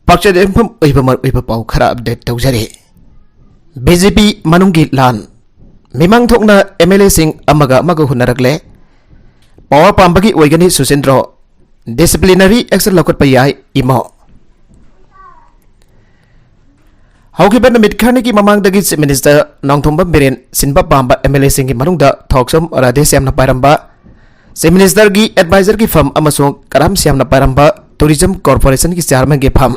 पक्षदेफम पाउ खरा अपडेट तौजरे बीजेपी मनुंगी लान मिमांग थोकना एमएलए सिंह अमगा मगा हुनरकले पावर पांबगी ओइगनी सुसेंद्रो डिसिप्लिनरी एक्शन लौकट याई इमो हौकिबन मिटखानी की ममांगदगी चीफ मिनिस्टर नोंगथोंबम बिरेन सिनबा पांबा एमएलए सिंह की मनुंगदा थोकसम राधेश यामना पायरंबा चीफ मिनिस्टर की एडवाइजर की फर्म अमसों कराम श्यामना पायरंबा टूरिज्म कॉर्पोरेशन की चेयरमैन की फर्म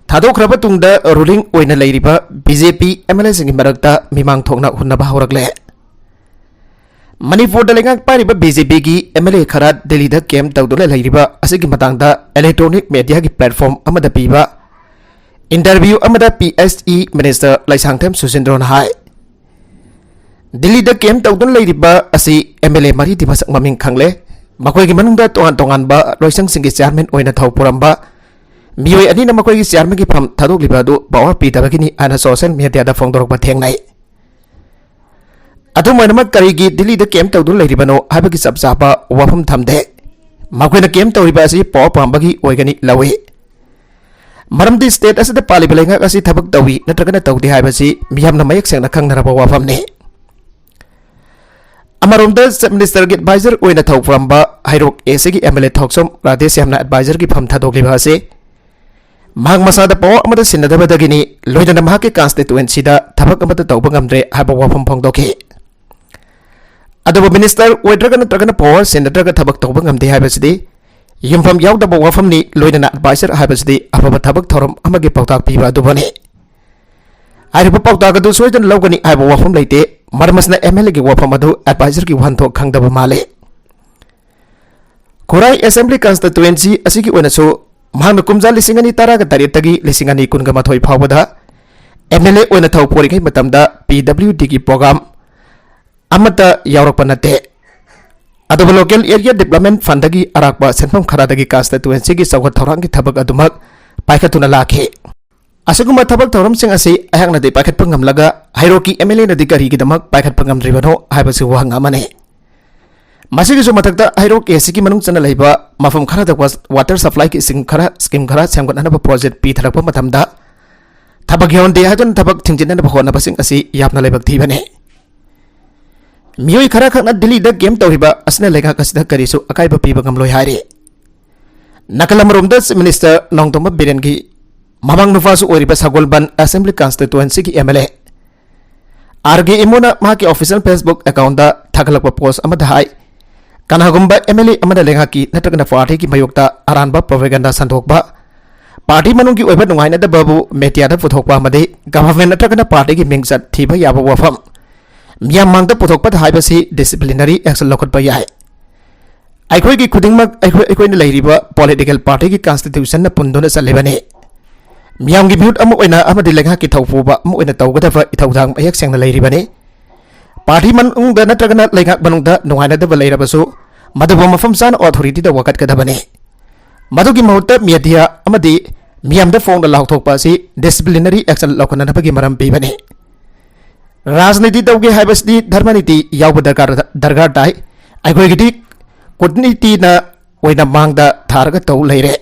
थादोख्रब तुंगदा रूलिंग ओइना लेरिबा बीजेपी एमएलए सिंह की मरकता मिमांग थोकना हुन्नबा होरकले मणिपुर दलेंगा पारिबा बीजेपी की एमएलए खरा दिल्ली दा कैंप तौदुले लेरिबा असिगी मतांगदा इलेक्ट्रॉनिक मीडिया की प्लेटफॉर्म अमदा पीबा इंटरव्यू अमदा पीएसई मिनिस्टर लाइसांगथेम सुसेंद्रो हाय दिल्ली दा कैंप तौदुन लेरिबा असि एमएलए मरी दी मसक ममिंग खंगले मकोई की मनुंगदा तोंगान तोंगानबा लोइसंग सिंह की चेयरमैन ओइना थौपुरंबा मियोय अनी मकोई की चेयरमैन की फर्म थादोकलिबा दु पावर पीदबगिनी आना सोशल मीडिया दा फोंदोरकबा थेंगनाय अदुमनमक करिगी दिल्ली दा कैंप तौदुन लेरिबनो हाबगी सबसाबा वाफम थमदे मकोइना कैंप तौरिबा असि पावर पांबगी ओइगनी लवे मरमदी स्टेट असद पालिबा लेंगा असि थबक तौवी नत्रगना तौदे हाबसी मियामना मयक सेंगना खंगनरबा वाफमने अमरोंदा चीफ मिनिस्टर की एडवाइजर ओइना थौफरंबा हाइरोक एसे की एमएलए थोकसम राधेश यामना एडवाइजर की फर्म थादोकलिबा असे महाग मसादा पावर अमदा सिन्नदबदगिनी लोइदना महाके कॉन्स्टिट्युएंसी दा थबक अमदा तौबा ngamdre हाबा वाफम फोंदोके अदब मिनिस्टर ओइद्रगन नत्रगन पावर सिन्नद्रग थबक तौबा ngamde हाबसिदि युमफम यावदबा वाफमनी लोइदना एडवाइजर हाबसिदि अफबा थबक थौरम अमगे पाउताक पीबा दुबने आइरबा पाउताक दु सोइदन लौगनी हाबा वाफम लेते मरमसना एमएलए की वाफम अदु एडवाइजर की वहनथो खंगदबा माले खोराई असेंबली कॉन्स्टिट्युएंसी असिगी ओइनसो महांग कुमजा लिसिंगनी तारागा तरेतगी लिसिंगनी कुनगा मथोय फावदा एमएलए ओइना थौ पोरिगै मतमदा पीडब्ल्यूडी की प्रोग्राम अमता यावरकपा नते अदब लोकल एरिया डेवलपमेंट फंडगी अराकबा सेंफम खरादगी कॉन्स्टिट्युएंसी की सौगत थौरांगी थबक अदुमक पाइखतुना लाखे असगुम थबक थौरम सिंह असि अहांगनदि पाइखतपा ngamlaga हाइरोकी एमएलए नदि करिगिदमक पाइखतपा ngamdribano हाइबसि वहंग अमने मसिगिसु मथकता हाइरो केसी की मनुंग चना लेबा मफम खरा द वाटर सप्लाई की स्कीम खरा सेमगननबा प्रोजेक्ट पी थरकपा मतमदा थबक योंदे हाजन थबक थिंजिननबा होनबसिंग असि यापना लेबक थीबने मियोय खरा खना दिल्ली द गेम तौरिबा असना लेगा कसिदा करिसु अकाइबा पीबा ngamloi हारे नकलमरोमदा मिनिस्टर नोंगतोंबा बिरेन की ममंग नुफासु ओरिबा सगोलबन असेंबली कॉन्स्टिट्युएंसी की एमएलए आरगे इमोना मा के ऑफिशियल फेसबुक अकाउंट दा थगलकपा पोस्ट अमदा हाय कनागुम्बा एमएलए अमदा लेंगा की नत्रगना पार्टी की मयोक्ता अरानबा प्रोपेगेंडा संथोकबा पार्टी मनुंग की ओइबा नुंगाइनदा बाबू मेटियादा पुथोकबा मदे गवर्नमेंट नत्रगना पार्टी की मिंगसत थीबा याबा वाफम मियाम मांगदा पुथोकपा हाइबसी डिसिप्लिनरी एक्शन लौकटबा याय आइखोय की खुदिंगमक आइखोयना लेरिबा पॉलिटिकल पार्टी की कॉन्स्टिट्यूशन न पुंदोना चलेबने मियाम की म्यूट अमु ओइना अमदि लेंगा की थौफुबा अमु ओइना तौगदबा इथौदांग मयक सेंगना लेरिबने पार्टी मनुंग नत्रगना लेंगा मनुंगदा नुंगाइनदबा लेरबसु मदबो मफम सान अथॉरिटी दा वकत कदबने मदुगी महूर्त मीडिया अमदि मियामदा फोंग लाउथोकपा असि डिसिप्लिनरी एक्शन लौकननबगी मरम पीबने राजनीति तौगे हाइबसदि धर्मनीति यावब दरकार ताई आइखोयगिदि कूटनीति ना ओइना मांगदा थारगा तौ लेरे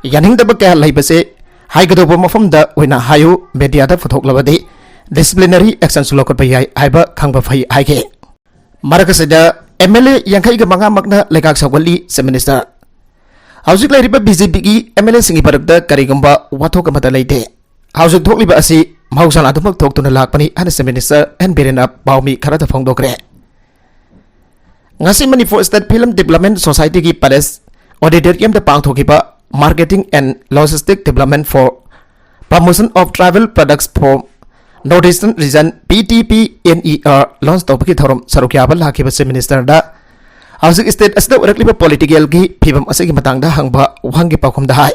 यानिंगदबा क्या लेबसे हाइगदोबो मफमदा ओइना हायु मीडिया दा फथोकलबदि डिसिप्लिनरी एक्शन लौकटबा याय हाइबा खंगबा फै हाइगे मरकसदा एमएलए यांखई का मंगा मकना लेकाक सगोली चीफ मिनिस्टर हाउसिक लेरिबा बीजेपी की एमएलए सिंगी परकदा करिगुम्बा वाथोक मता लेते हाउसिक थोकलिबा असि महौसाना अदुमक थोकतुना लाकपनी हन चीफ मिनिस्टर एन बिरेन बाउमी खरा द फोंगदोकरे ngasi manipur state film development society की पैलेस ऑडिटोरियम द पांगथोकिबा marketing and logistic development for promotion of travel products for north eastern region PTPNER launch तौबकी थौरम सरुक्याबा लाखिबा चीफ मिनिस्टर दा हाउसिक स्टेट असदा उरकलिबा पॉलिटिकल की फिबम असगी मतंगदा हंगबा वहंगी पाखुमदा हाय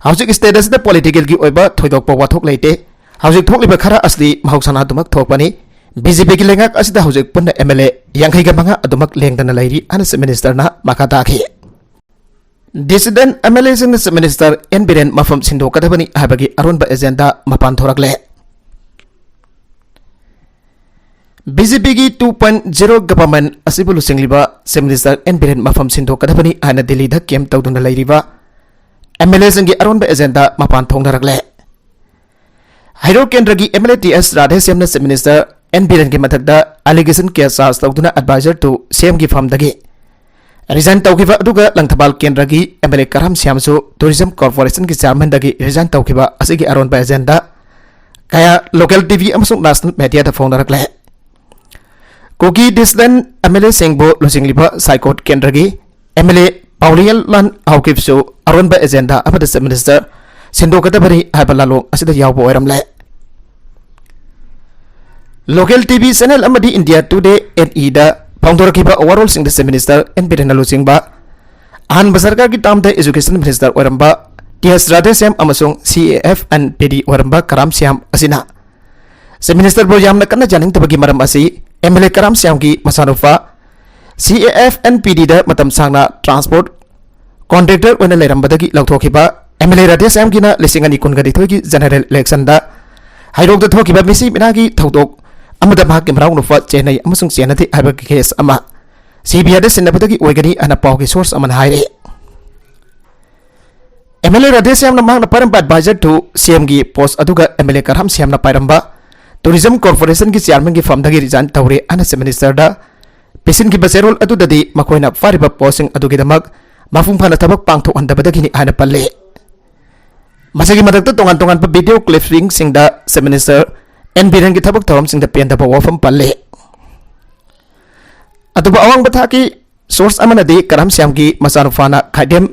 हाउसिक स्टेट असदा पॉलिटिकल की ओइबा थोइदोकपा वाथोक लेते हाउसिक थोकलिबा खरा असली महौसाना दुमक थोकपनी बीजेपी की लेंगा असदा हाउसिक पुन्ना एमएलए यांखैगा मंगा अदुमक लेंगदना लेरी अन चीफ मिनिस्टर ना माका ताखि dissident MLA Singh chief minister N Biren मफम सिंदोकदबनी हाबगी अरुणबा एजेंडा मपान थोरकले बीजेपी की 2.0 गवर्नमेंट असिबुलु सिंगलिबा चीफ मिनिस्टर एन बिरेन मफम सिंदोकदबनी आना दिल्ली दा कैंप तौदुना लेरिबा MLA संगी अरोन एजेंडा मपान थोंगनरकले हाइरो केंद्र की MLA TS राधेश्यामना चीफ मिनिस्टर N Biren की मथकदा एलिगेशन केस चार्ज तौदुना एडवाइजर टू CM की फर्म दगी रिजाइन तौखिबा अदुगा लंगथबाल केंद्र की MLA करम श्यामसु टूरिज्म कॉर्पोरेशन की चेयरमैन दगी रिजाइन तौखिबा असिगी अरोन एजेंडा कया लोकल टीवी अमसुंग नेशनल मीडिया दा फोंगनरकले कोकी डिसलन MLA सिंगबो लुसिंगलिबा साइकोट केंद्र की MLA पाउलियल लन हाउकिफसु अरोन एजेंडा अमदा चीफ मिनिस्टर सिंदोकदबरी हाइबलालो असिदा यावबो ओरमले लोकल टीवी चैनल अमदी इंडिया टुडे NE दा फोंदोरकिबा ओवरऑल सिंग चीफ मिनिस्टर N Biren लुसिंगबा अहन सरकार की टाइम दा एजुकेशन मिनिस्टर ओरमबा TS राधेश्याम अमसुंग CAF and PD ओरमबा करम श्याम असिना चीफ मिनिस्टर बो यामना कन्ना जानिंग तबगी मरम असि MLA करम श्याम की मसानुफा CAF and PD दा मतम सांगना ट्रांसपोर्ट कॉन्ट्रैक्टर ओना लेरमबदगी लौथोखिबा MLA राधेश्याम की ना लिसिंग अनि कुनगदि की जनरल इलेक्शन दा हाइरोक दा थोखिबा मिसी बिनागी थौदोक अमदा भाग के मराउ नुफा चेन्नई अमसुंग चेन्नथि हाइबा केस अमा CBI दा सिन्नबदगी ओइगनी अना पाव की सोर्स अमन हाइरे MLA राधेश्याम ना मांगना परम एडवाइजर टू CM की पोस्ट अदुगा MLA करम श्याम ना पाइरंबा टूरिज्म कॉर्पोरेशन की चेयरमैन की फर्म दगी रिजाइन तौरे अना चीफ मिनिस्टर दा पिसिन की बसेरोल अदुददी मखोइना फारिबा पोस्टिंग अदुगिदमक मफुंग फाना थबक पांगथोहनदबदगिनी हाइना पल्ले मसगी मदकता तोंगान तोंगान पर वीडियो क्लिपिंग सिंग दा चीफ मिनिस्टर N Biren की थबक थरम सिंग दा पेंदबा वफम पल्ले अतुबा अवांग बथा की सोर्स अमनदी करम श्याम की मसानुफाना खाइदेम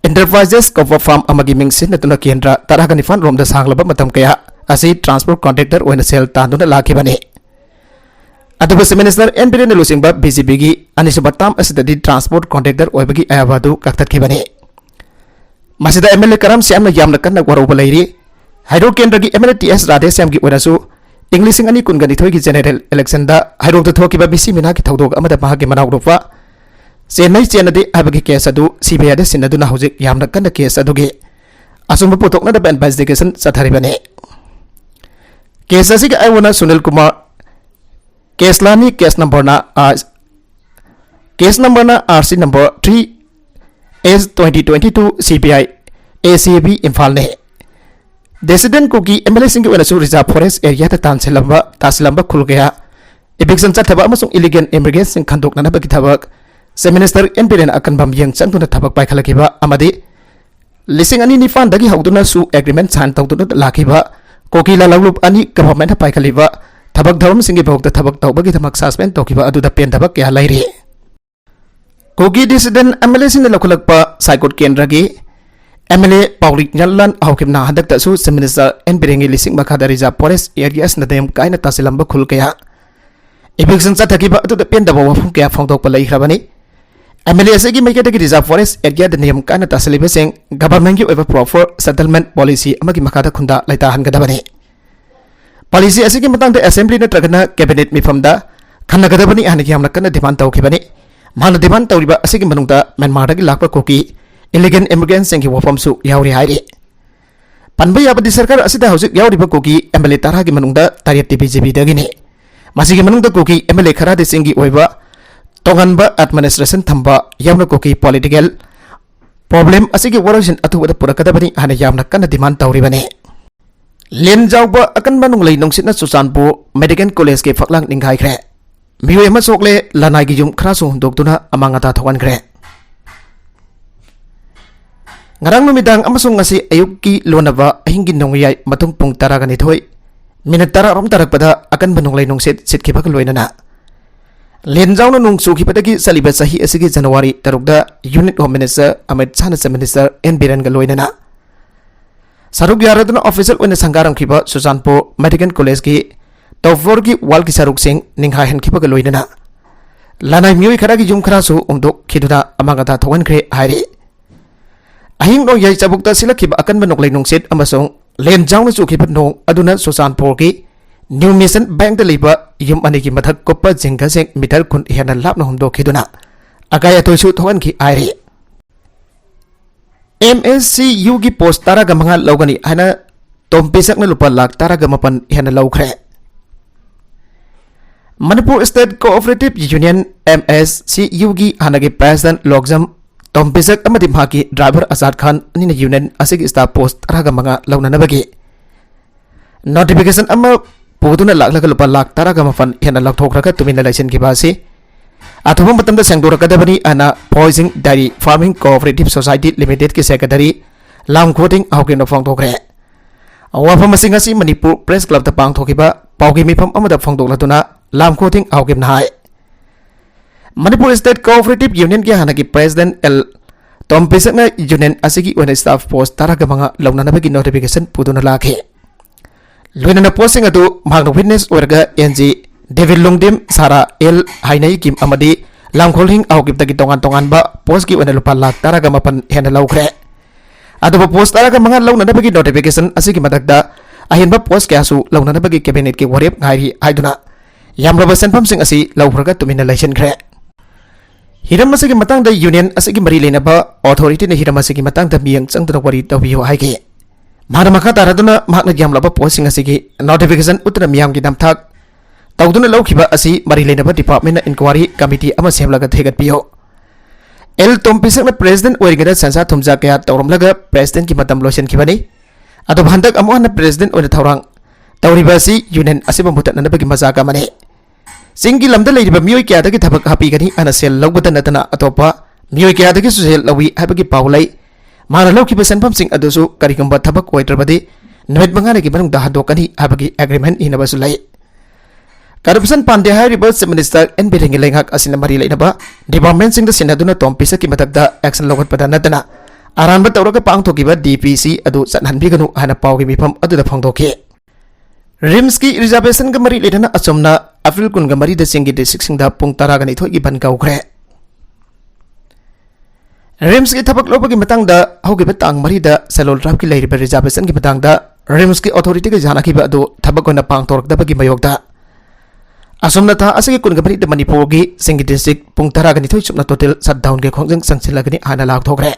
इंटरप्राइजेस कॉपर फार्म अमगी मिंगसिन नतुना केंद्र तरागनिफान रोमदा सांगलबा मतम कया असी ट्रांसपोर्ट कॉन्ट्रैक्टर ओइना सेल तांदुना लाखिबने अदुबा चीफ मिनिस्टर N Biren लुसिंगबा BJP की अनिसुबा ताम असिददी ट्रांसपोर्ट कॉन्ट्रैक्टर ओइबगी अयाबादु कक्तखिबने मसिदा MLA करम श्याम ना यामना कन्ना वरोबा लैरी हाइरो केंद्र की MLA TS राधेश्याम की ओइनासु इंग्लिशिंग अनि कुनगनिथोय की जनरल इलेक्शन दा हाइरो द थोकिबा बिसी मिना की थौदोक अमदा भागे मनाउ रुपा चेन्नई चेनदे हाबगी केस अदु CBI दा सिन्नदुना हौजिक यामना कन्ना केस अदुगे असुम पुतोकना दा इन्वेस्टिगेशन चथारिबने केस असिग आइवना सुनील कुमार केस लानी केस नंबर ना RC number 3/2022 CBI ACB Imphal ने डेसिडेंट को की MLA सिंह के वनसु रिजर्व फॉरेस्ट एरिया ता तासिलंबा खुल गया इविक्शन चथबा अमसुंग इलीगल इमिग्रेशन खंदोकना बगी थबक चीफ मिनिस्टर N Biren अकनबम यंग चंदुना थबक पाइखलकिबा अमदि लिसिंग अनि निफान दगी हौदुना सु एग्रीमेंट साइन तौदुना लाखिबा कोकीला लवलुप अनि गवर्नमेंट पाइखलिबा थबक धरम सिंह भोग थबक तौबगी धमक सस्पेंड तौकिबा अदुदा पेन थबक क्या लैरि कोकी डिसिडेंट MLA सिंह लखुलकपा साइकोट केंद्र की MLA पाउलिक नलन हौकिबना हदक्तसु चीफ मिनिस्टर N Biren लिसिंग मखादा रिजर्व फॉरेस्ट एरियास नदेम काइना तासिलंबा खुल गया इविक्शन चथकिबा अदुदा पेनदबा वफम क्या फोंदोकपा लैखरबनी MLA से की मेकेट की रिजर्व फॉरेस्ट एरिया द नियम काइना तासिलिबसिंग गवर्नमेंट की ओवर प्रॉपर सेटलमेंट पॉलिसी अमगी मखादा खुंदा लैता हनगदबनी पॉलिसी असिगी मतंग द असेंबली नत्रगना कैबिनेट मिफमदा खन्नगदबनी हानिकी हमना कन्ना डिमांड तौखिबनी मान डिमांड तौरिबा असिगी मनुंगदा म्यांमार दगी लाकपा कोकी इलीगल इमिग्रेंट सिंह की वफमसु यावरी हाइरे पनबा याबदी सरकार असिदा हौजिक यावरिबा कोकी MLA तारा की मनुंगदा तारियत BJP दगिने मसिगी मनुंगदा कोकी MLA खरादे सिंह की ओइबा तोगनबा एडमिनिस्ट्रेशन थंबा यावना कोकी पॉलिटिकल प्रॉब्लम असिगी वरजिन अथुबदा पुरकदबनी हाना यावना कन्ना डिमांड तौरिबने लेन जाउबा अकनबा नुंगलै नोंसिना सुचानपुर मेडिकल कॉलेज के फकलांग निंगाइख्रे मियोय अमा सोकले लानाइगी yum खरासु हुंदोकदुना अमांगाता थोगनख्रे ngarang numidang amasung ngasi ayuk ki lonaba ahingi nongyai matung pung taragani thoi minute tara rom tarakpada akan banunglai nongset sitkhiba loinana lenjauna nung sukhi padagi saliba sahi asigi January tarukda unit home minister Amit Shah na minister N Biren ga loinana saruk yaraduna official oina sangaram khiba Sujanpur medical college ki tawfor ki wal ki saruk sing ningha hen khiba ga loinana lanai mioi khara ki jum khara su umdok khiduna amangata thogan khre hairi अहिंग नो यई चबुकता सिलखिब अकनब नोकलै नोंसेट अमसों लेन जाउना चुखिब नोंग अदुना सुचानपुर की new mission bank the लेबा yum अनि की मथक कोप्पा जिंगा Seng metre खुन हेना लापना हुंदोखिदुना अकाय अतोइसु थोगन की आइरे MSCU की पोस्ट तारा गमंगा लौगनी हाना तोमपिसकना लुपा लाख तारा गमपन हेना लौखरे Manipur state cooperative union MSCU की हाना के president Lokjam Tom Pisak amadi maki driver Azad Khan nina union asig staff post taraga mga launanabagi notification ama puduna laklaga lupa lak taraga mafan hena lakthokraka tumina license ki basi athuba matamda sengdorakadabani ana Poison Dairy Farming Cooperative Society Limited ki secretary lam quoting hawkino phongthokre wafam asing asi Manipur Press Club ta pangthokiba paugi mifam amada phongdoklatuna lam quoting hawkim nai Manipur State Cooperative Union ki hanaki President L Tom Pisak na union asigi one staff post taraga mga launanabagi notification puduna lakhe Luina na posting adu magno witness orga NG David Longdim Sara L Hainai Kim Amadi Lamkholing Augip Tagi Tongan ba post ki wana lupa lak taraga mapan hena laukre adu post taraga mga launa na bagi notification asigi madagda ahin ba post kaya su launa na bagi cabinet ki warip ngairi haiduna yamraba senpam sing asi lauraga tumina license kre hiram asigi matang da union asigi mari lena ba authority na hiram asigi matang da miyang changdana wari tawiyo haige Mara maka taraduna makna gyam laba posting asigi notification utra miyam ki damthak tawduna lawkhiba asi mari lena department na inquiry committee ama semlaga thegat piyo El Tom Pisak na president oirigada sansa thumja kaya tawramlaga president ki matam lotion khibani ado bhandak amo na president oina thawrang tawriba si union asiba mutatna na bagi mazaka mane singi lamda leiriba miyoi kya dagi thabak hapi gani ana sel lawbata natana atopa miyoi kya dagi su sel lawi habagi paulai Mana lau kiba senpam sing adusu karigamba thabak oitrabadi nuit mangane ki manung dahadokani habagi agreement inabasu lai Corruption pande hai river minister NB Ringilengak asina mari lainaba department sing da sinaduna Tom Pisak ki matagda action logot padanatana aran ba tawraga pangthokiba DPC adu sanhanbiganu hana pawgi mifam adu da phangdoke Rims ki reservation ga mari laidana achomna April kun ga mari da singi district sing da pung taragani thoi gi ban kaukre Rims ki thabak lobagi matang da hogiba tang mari da salol trap ki leiriba reservation ki matang da Rims ki authority ga jana ki ba adu thabak ona pang tork da bagi mayokda Asomna tha asagi kun ga mari da Manipur gi singi district pung taragani thoi chupna total shutdown ge khongjang sangsilagani hana lak thokre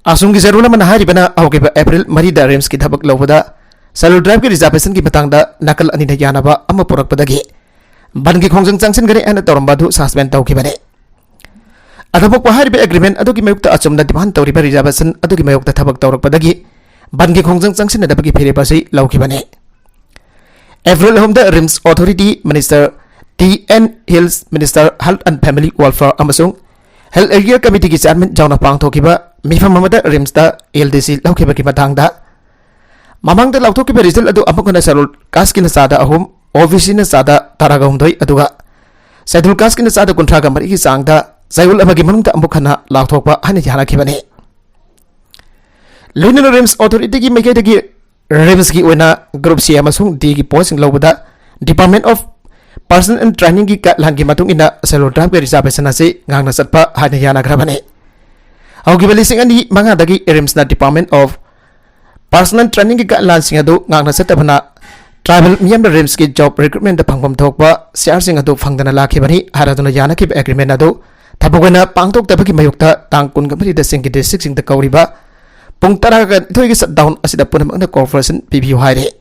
Asum gi zaruna man hari bana hogiba April mari da Rims ki thabak lobada salol drive ki reservation ki matang da nakal ani na yana ba ama porak padagi ban gi khongjang changsin gari ana toramba du suspend tawki bane Adapok pahari agreement adugi mayukta achomna diman tawriba reservation adugi mayukta thabak tawrak padagi bangi khongjang changsin na dabagi phere pasi lauki bane April Home the Rims Authority Minister T.N. Hills Minister Health and Family Welfare amasung Health Area Committee ki chairman jauna pangthokiba mifam mamada Rims da LDC lauki bagi matangda mamang da lauthokiba result adu amukona sarul kaskina sada ahum OVC na sada taraga humdoi aduga Sadul kaskina sada kontraga mari ki sangda Zaywul amagi manungta ambukhana lakthokpa hana jana khibane Lunar Rims Authority ki maike dagi Rims ki oina group C amasung D ki posting lobada Department of Person and Training ki katlan ki matung ina selo drive ki reservation ase ngangna satpa hana jana grabane Augi balising ani manga dagi Rims na Department of Person and Training ki katlan singadu ngangna satapana Tribal miyam Rims ki job recruitment da phangpam thokpa share singadu phangdana lakhibani haraduna jana ki agreement adu Tabogana pangtok tabagi mayukta tang kun gamari da singi district sing da kauriba pung taraga thoi gi shutdown asida punam na corporation PBU haire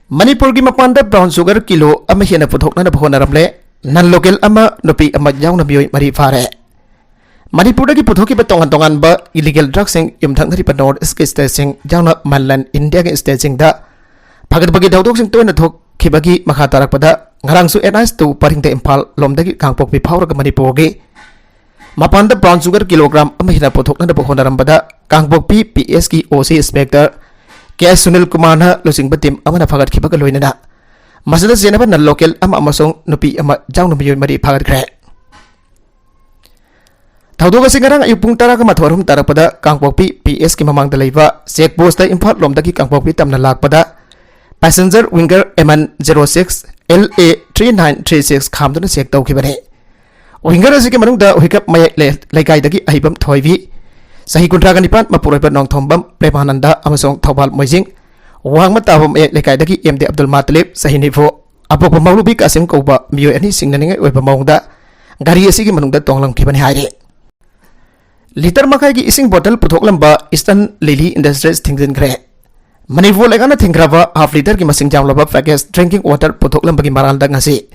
Manipur gi mapanda brown sugar kilo ama hena puthokna na phona ramle nan local ama nopi ama jauna bioi mari fare Manipur gi puthoki ba tongan ba illegal drugs sing yumthang thari pa north east state sing jauna manland India gi state sing da phagat bagi daudok sing toina thok khibagi makha tarak pada ngarang su NIS to paring da Impal lomdagi kangpok bi phawra ga Manipur gi Mapanda brown sugar kilogram amahina pothok na bohona rambada kangbok PS ki OC inspector KS Sunil Kumar na losing batim amana phagat khibaga loina na masada senaba na local ama amasong nupi ama jaung na biyoy mari phagat kre Thaudoga singarang ayupung taraga mathorum tarapada kangbok PS ki mamang da leiba check post da Impal lomdagi kangbok tamna lakpada passenger winger MN06 LA 3936 khamduna check tawkhibane Winger asiki manung da hikap mayak laikai dagi ahibam thoivi sahi kuntraga nipan mapurai nong thombam Premananda amasong thawbal moijing wangma tabam mayak laikai dagi MD Abdul Matalib sahi nifo apok pamawlubi kasim kauba miyo ani singnaningai oiba maungda gari asiki manung da tonglam khibani haire liter makai gi ising bottle puthoklam ba Eastern Lily Industries thingzin kre Manipur legana thingraba half liter ki masing jamlaba package drinking water puthoklam bagi maral da ngasi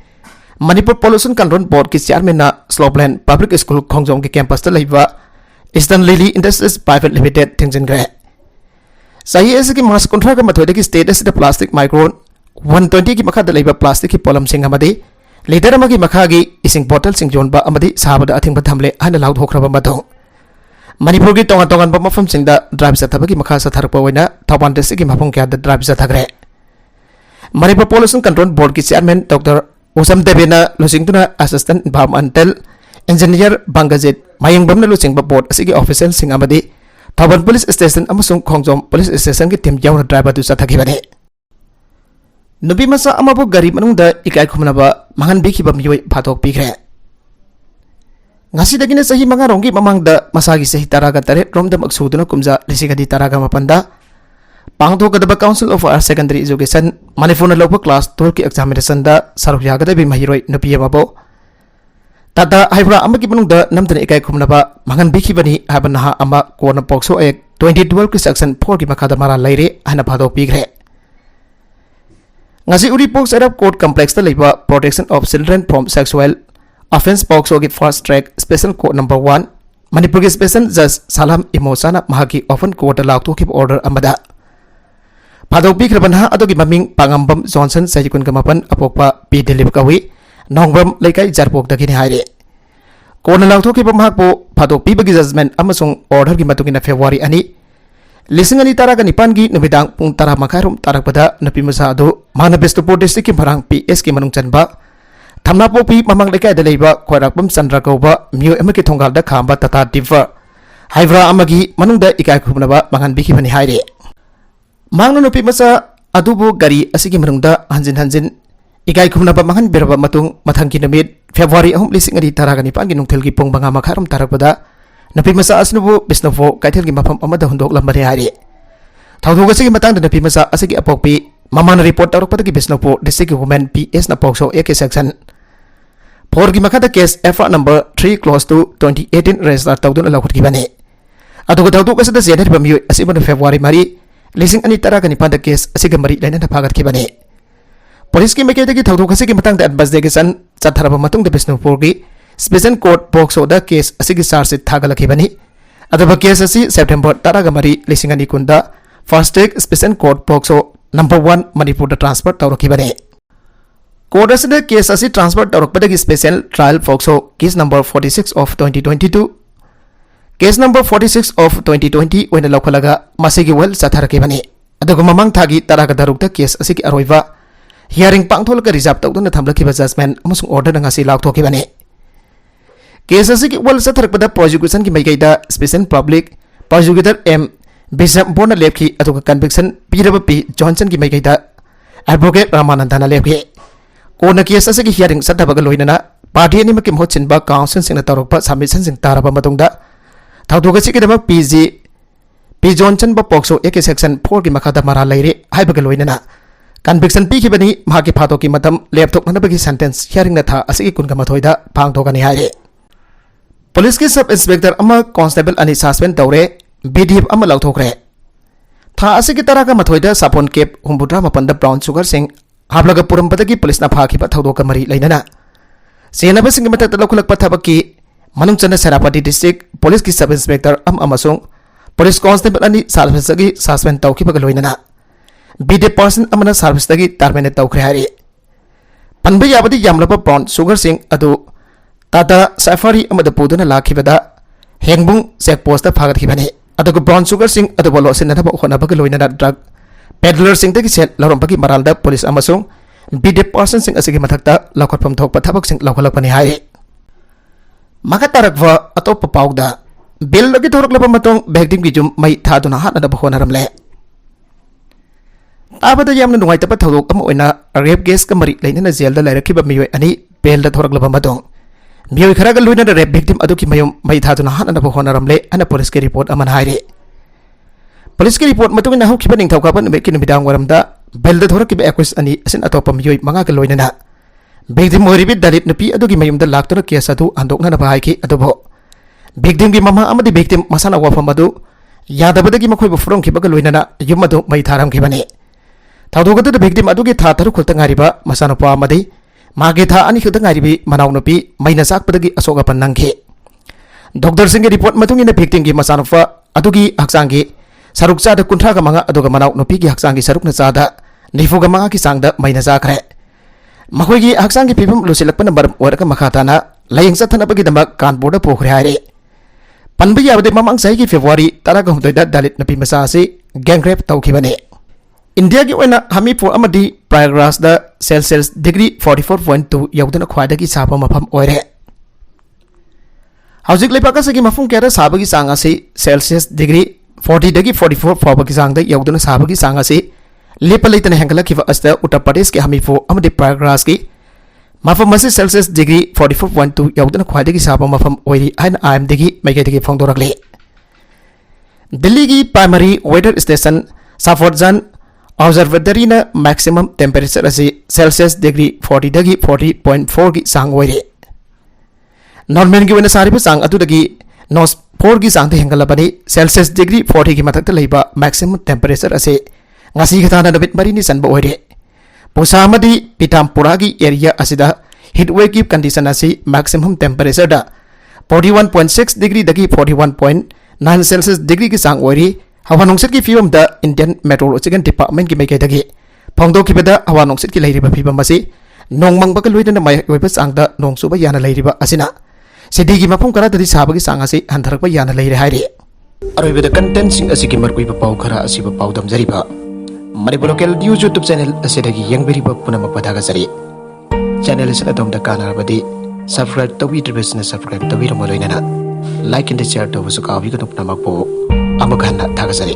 Manipur Pollution Control Board की chairman ना Slopeland public school Khongjom के campus ता लेबा Eastern Lily industries private limited थिंजिनग्रे सही ऐसे कि मास contract का मतलब कि स्टेट ऐसे प्लास्टिक माइक्रोन 120 की मखा लेबा प्लास्टिक की पोलम सिंह अमदी लीटर अमगी मखा की इसिंग बोतल सिंग जोनबा अमदी साबदा अथिंग बथमले हन लाउड होखरबा मदों मणिपुर की तोंगा तोंगा मफम सिंगदा ड्राइव सथबगी मखा सथरपा ओइना थौबाल डिस्ट्रिक्ट की मफम क्या ड्राइव सथग्रे मणिपुर पोल्यूशन कंट्रोल बोर्ड की चेयरमैन डॉक्टर उसम देवेना लुसिंगतुना असिस्टेंट एनवायरमेंटल इंजीनियर बंगजित मायंगबमना लुसिंगबा बोर्ड असिगी ऑफिशियल सिंग अमदी थौबाल पुलिस स्टेशन अमसुंग खोंगजोम पुलिस स्टेशन की टीम यावना ड्राइवर दु सथगिबने नुबी मसा अमबु गरी मनुंगदा इकाय खुमनबा मंगन बिखिबा मियोय फाथोक पिग्रे ngasi सही मंगा रोंगी ममांगदा मसागी सही तरागा तरे रोमदम अक्सुदुना कुमजा लिसिगदी तरागा मपंदा पांगथोकदबा council of higher secondary education Manipur लौब क्लास 12 की एग्जामिनेशन दा सरुक यागदबी महिरोय नुपी अमबो ताता हाइब्रा अमगी मनुंगदा नमदने इकाय खुमनबा मंगन बिखिबनी हाबनहा अमा कोना पोक्सो एक्ट 2012 की सेक्शन 4 की मखादा मारा लैरे हना फाथोक पिग्रे ngasi uri pox arab court complex ta leiba protection of children from sexual offense pox ogi first track special court number 1 manipur ki special judge salam imosana mahaki often court lauk to keep order amada phadok bi khrabanha adogi maming pangambam johnson sajikun kamapan apokpa p delip kawi nongbam leikai jarpok dagini haire court lauk to keep mahak po phadok bi bagi judgment amasung order gi matungina february ani लिसिंग अनि तारा का निपान की नुबिदांग पुंग तारा मखारुम तारक पदा नपी मसा दो माना बेस्तुपुर district की भरांग PS की मनुंग चनबा थमना Poppy ममंग लेकाय the लेबा खोराकपम चंद्र कौबा मियो एम की थोंगाल द खांबा तता डिवर हाइब्रा अमगी मनुंग द इकाय खुबनबा मंगन बिखि बनि हाइरे मांगनो नुपी मसा अदुबु गरी असिगी मनुंग द हंजिन हंजिन इकाय खुबनबा मंगन बिरबा मतुंग मथंग की नमित फेब्रुवारी अहुम लिसिंग अनि तारा का निपान की नुंगथल की पुंग बंगा मखारुम तारक पदा नपी मसा असनुबु बिष्णुफो कैथल की मफम अमद हुंदोक लंबने हारी थौदोग असिगी मतंग द नपी मसा असिगी अपोकपी ममान रिपोर्ट तौरपद की बिष्णुफो डिस्ट्रिक्ट वुमेन पीएस न पोक्सो एक सेक्शन 4 की मखादा case FIR number 3 close to 2018 register तौदुन लखुटकी बने अदुग थौदोग असद जेनर बमियो असिबन फेब्रुवारी मरी लिसिंग अनि तरा का निपान द केस असिग मरी लेना फागत की बने पुलिस की मकेद की थौदोग असिगी मतंग द इन्वेस्टिगेशन चथरब मतुंग द बिष्णुफो की स्पेशल कोर्ट पोक्सो द केस असिगी चार्जशीट थागलखिबनी अदब केस असि सेप्टेम्बर 10 मरी लिसिंग अनि कुंदा fast track special court POCSO number 1 Manipur द ट्रांसफर तौरखिबने कोर्ट असि द केस असि ट्रांसफर तौरखपदगी special trial POCSO case number 46 of 2022 case number 46 of 2020 ओइन लखलगा मसिगी वेल चथरखिबनी अदग ममंग थागी तराग दरुक द केस असिगी अरोइबा हियरिंग पांगथोल का रिजर्व तौदन थमलखिबा जजमेंट अमसुंग ऑर्डर ngasi लाउथोखिबने केस असिगी वल सथरकपदा प्रोसिक्यूशन की मैगैदा special public prosecutor M Bishop बोना लेपखि अदुगा कन्विक्शन पीरब पी जॉनसन की मैगैदा एडवोकेट रामानंदना लेपखि कोना केस असिगी हियरिंग सथबगा लोइनना पार्टी अनिमक की महोत सिनबा काउंसिल सिंगना तौरकपा सबमिशन सिंग तारबा मतुंगदा थौदोग असिगिदमक पीजी पी जॉनसन ब पोक्सो एक सेक्शन 4 की मखादा मारा लैरे हाइबगा लोइनना कन्विक्शन पीखिबनी माकी फातो की मतम लेपथोकनबगी सेंटेंस हियरिंग ना था असिगी कुनगा मथोइदा पांगथोगनी हाइरे पुलिस की सब इंस्पेक्टर अमा कांस्टेबल अनि सस्पेंड तौरे बीडीएफ अमा लौथोखरे था असिगी तरह का मथोइदा सापोन केप हुंबुद्रा मपंद ब्राउन शुगर सिंह हाबलगा पुरमपदगी पुलिस ना फाखिबा थौदोक मरी लैनना सेनाबसिंग मथक लौखलक पथबकी मनुंचना सेनापति डिस्ट्रिक्ट पुलिस की सब इंस्पेक्टर अमसुंग पुलिस कांस्टेबल अनि सर्विसगी सस्पेंड तौखिबगा लोइनना बीडीएफ पर्सन अमना सर्विसदगी टर्मिनेट तौखरे हारी पनबा याबदी यामलबा ब्राउन शुगर सिंह अदु ताता सफारी अमद पुदुना लाखिबदा हेंगबुंग चेक पोस्ट फागतखिबने अदुग ब्राउन शुगर सिंह अदुबो लोसिननब होनबग लोइनना ड्रग पेडलर सिंह तगी सेट लरमबगी मरालदा पुलिस अमसुंग बीडीएफ पर्सन सिंह असिगी मथकता लखटफम थोकपा थबक सिंह लखलपनि हाय मका तरकवा अतोप पाउदा बिल लगी थोरकलब मतोंग भेक्टिम की जुम मई थादुना हानदब होनरमले ताबदा यामना नुंगाइतब थौदोक अम ओइना रेप केस का मरी लेनना जेल दा लैरखिबा मियोय अनि बेल दा थोरकलब मतोंग मियोय खरागा लुइना रेप विक्टिम अदुकी मयुम मई थादुना हानदब होनरमले अना पुलिस के रिपोर्ट अमन हाइरे पुलिस की रिपोर्ट मतुंगिना हौखिबा निंगथौकाबा नुबे की नुबिदांग वरमदा बेल दा थोरकिबा एक्विस अनि असिन अतोप मियोय मंगा का लोइना विक्टिम ओरिबि दलित नुपी अदुकी मयुमदा लाक्तुना केस अदु आंदोकना हाइकी अदुबो विक्टिम की ममा अमदी विक्टिम मसाना वाफम अदु यादबदगी मखोइबु फुरंखिबा लोइना युम अदु मई थारमखिबने थौदोगदु विक्टिम अदुगी था तरुख खुलता गारिबा मसानुपा अमदी मागे था अनी खिदंग आरिबी मनाउनुपी मैना साकपदगी असोगपन नंगे डॉक्टर सिंह रिपोर्ट मतुंग इन भिक्टिम की मसानुफा अदुगी हक्सांगी सरुक चाद कुंथ्रा का मंगा अदुगा मनाउनुपी की हक्सांगी सरुक न चादा निफुगा मंगा की सांगदा मैना जाखरे मखोगी हक्सांगी फिबम लुसिलकपन मरम ओरका मखाताना लायंग चथनबगी दमक कानपुर पोखरे हारे पनबी याबदे ममंग सही की फेब्रुआरी 13 दलित नपी मसा से गैंगरेप तौखिबने इंडिया की ओइना हमीरपुर अमदी प्रयागराज दा सेल्सियस डिग्री 44.2 यौदना ख्वाइदगी साबा मफम ओइरे हौजिक लेपाकसगी मफुम केरा साबगी सांग असी सेल्सियस डिग्री 40 दगी 44 फाबगी सांगदा यौदना साबगी सांग असी लेप लेतन हेंगलखिबा अस्ता उत्तर प्रदेश के हमीरपुर अमदी प्रयागराज की मफम असी सेल्सियस डिग्री 44.2 यौदना ख्वाइदगी साबा मफम ओइरी आइन आईएम दगी मैगेदगी फोंदोरकले दिल्ली की प्राइमरी वेदर स्टेशन साफोरजन ऑब्जर्वेटरी ने मैक्सिमम टेम्परेचर असी सेल्सियस डिग्री 40 दगी 40.4 की सांग ओइरे नॉर्मल की वना सारिबा सांग अदुदगी नॉस 4 की सांग हेंगलबनी सेल्सियस डिग्री 40 की मथक्ता लेबा मैक्सिमम टेम्परेचर असे ngasi khana nabit marini sanba oire pusamadi pitampura gi area asida heat wave condition asi maximum temperature da 41.6 degree dagi 41.9 celsius degree ki sang oiri hawa nongsit ki fiom da Indian Meteorological Department ki mekai dagi phongdo ki beda hawa nongsit ki leiriba fibam asi nongmang ba ka loidana mai oiba sang da nongsuba yana leiriba asina sidi gi mapum kara dadi sabagi sang asi handharak ba yana leire haire aroiba da content sing asi ki markui ba pau khara asi ba pau dam jariba Manipur Local News YouTube channel asidagi yang beriba punamak padagasari channel isana domda kana badi subscribe tawi business subscribe tawi ramoloinana like and share to busuka wiganuk namak po amaghana dagasari